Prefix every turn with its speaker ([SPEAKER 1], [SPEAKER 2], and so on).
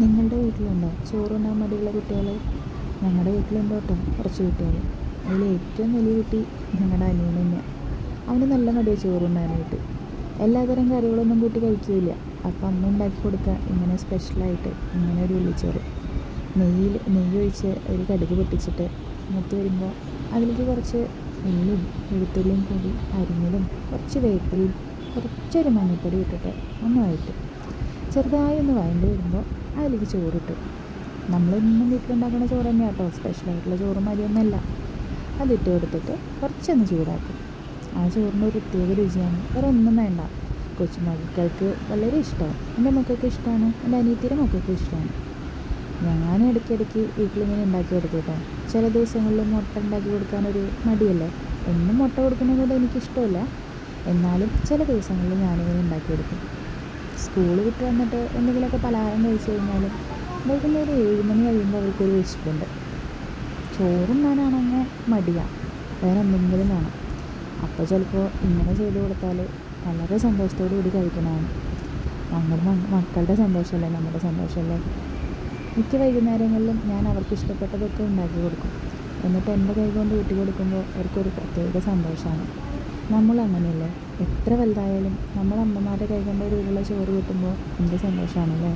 [SPEAKER 1] നിങ്ങളുടെ വീട്ടിലുണ്ടോ ചോറുണ്ണാൻ മടിയുള്ള കുട്ടികൾ? ഞങ്ങളുടെ വീട്ടിലുണ്ട് കേട്ടോ കുറച്ച് കുട്ടികൾ. അതിൽ ഏറ്റവും വലിയ കുട്ടി ഞങ്ങളുടെ അനിയൻ തന്നെയാണ്. അവന് നല്ല മടിയാണ് ചോറുണ്ണാനായിട്ട്. എല്ലാതരം കറികളൊന്നും കൂട്ടി കഴിക്കില്ല. അപ്പം അമ്മ ഉണ്ടാക്കി കൊടുക്കുക ഇങ്ങനെ സ്പെഷ്യലായിട്ട് ഇങ്ങനെ ഒരു ഉള്ളിച്ചോറ്. നെയ്യ് ഒഴിച്ച് ഒരു കടുക് പൊട്ടിച്ചിട്ട് മൂത്ത് വരുമ്പോൾ അതിലേക്ക് കുറച്ച് ഉള്ളിയും വെളുത്തുള്ളിയും കൂടി അരിഞ്ഞതും കുറച്ച് വേപ്പിലയും കുറച്ചൊരു മഞ്ഞൾപ്പൊടി ഇട്ടിട്ട് ഒന്ന് വഴറ്റും. ചെറുതായി ഒന്ന് വഴണ്ട് വരുമ്പോൾ അതിലേക്ക് ചോറിട്ടു. നമ്മളൊന്നും വീട്ടിലുണ്ടാക്കുന്ന ചോറ് തന്നെയാണ് കേട്ടോ, സ്പെഷ്യലായിട്ടുള്ള ചോറ് മതിയൊന്നുമല്ല. അതിട്ട് കൊടുത്തിട്ട് കുറച്ചൊന്ന് ചൂടാക്കും. ആ ചോറിന് ഒരു പ്രത്യേക രുചിയാണ്, വേറെ ഒന്നും വേണ്ട. കൊച്ചുമക്കൾക്ക് വളരെ ഇഷ്ടമാണ്. എൻ്റെ മക്കൾക്ക് ഇഷ്ടമാണ്, എൻ്റെ അനിയത്തിയുടെ മക്കൾക്ക് ഇഷ്ടമാണ്. ഞാൻ ഇടയ്ക്കിടയ്ക്ക് വീട്ടിലിങ്ങനെ ഉണ്ടാക്കി കൊടുക്കും കേട്ടോ. ചില ദിവസങ്ങളിൽ മുട്ട ഉണ്ടാക്കി കൊടുക്കാനൊരു മടിയല്ലേ. എന്നും മുട്ട കൊടുക്കുന്നതുകൊണ്ട് എനിക്കിഷ്ടമില്ല. എന്നാലും ചില ദിവസങ്ങളിൽ ഞാനിങ്ങനെ ഉണ്ടാക്കി കൊടുക്കും. സ്കൂൾ വിട്ട് വന്നിട്ട് എന്തെങ്കിലുമൊക്കെ പലഹാരം കഴിച്ച് കഴിഞ്ഞാലും വൈകുന്നേരം 7 മണി കഴിയുമ്പോൾ അവർക്കൊരു വിശപ്പുണ്ട്. ചോറുണ്ണാനാണെങ്കിൽ മടിയാണ്, വേറെ എന്തെങ്കിലും വേണം. അപ്പോൾ ചിലപ്പോൾ ഇങ്ങനെ ചെയ്ത് കൊടുത്താൽ വളരെ സന്തോഷത്തോടു കൂടി കഴിക്കണതാണ്. നമ്മുടെ മക്കളുടെ സന്തോഷമല്ലേ നമ്മുടെ സന്തോഷമല്ലേ. മിക്ക വൈകുന്നേരങ്ങളിലും ഞാൻ അവർക്ക് ഇഷ്ടപ്പെട്ടതൊക്കെ ഉണ്ടാക്കി കൊടുക്കും. എന്നിട്ട് എൻ്റെ കൈ കൊണ്ട് ഊട്ടി കൊടുക്കുമ്പോൾ അവർക്കൊരു പ്രത്യേക സന്തോഷമാണ്. നമ്മളങ്ങനെയല്ലേ, എത്ര വലുതായാലും നമ്മൾ അമ്മമാരുടെ കൈ കൊണ്ട് ഒരു ഉരുള ചോറ് കിട്ടുമ്പോൾ എന്ത് സന്തോഷമാണല്ലേ.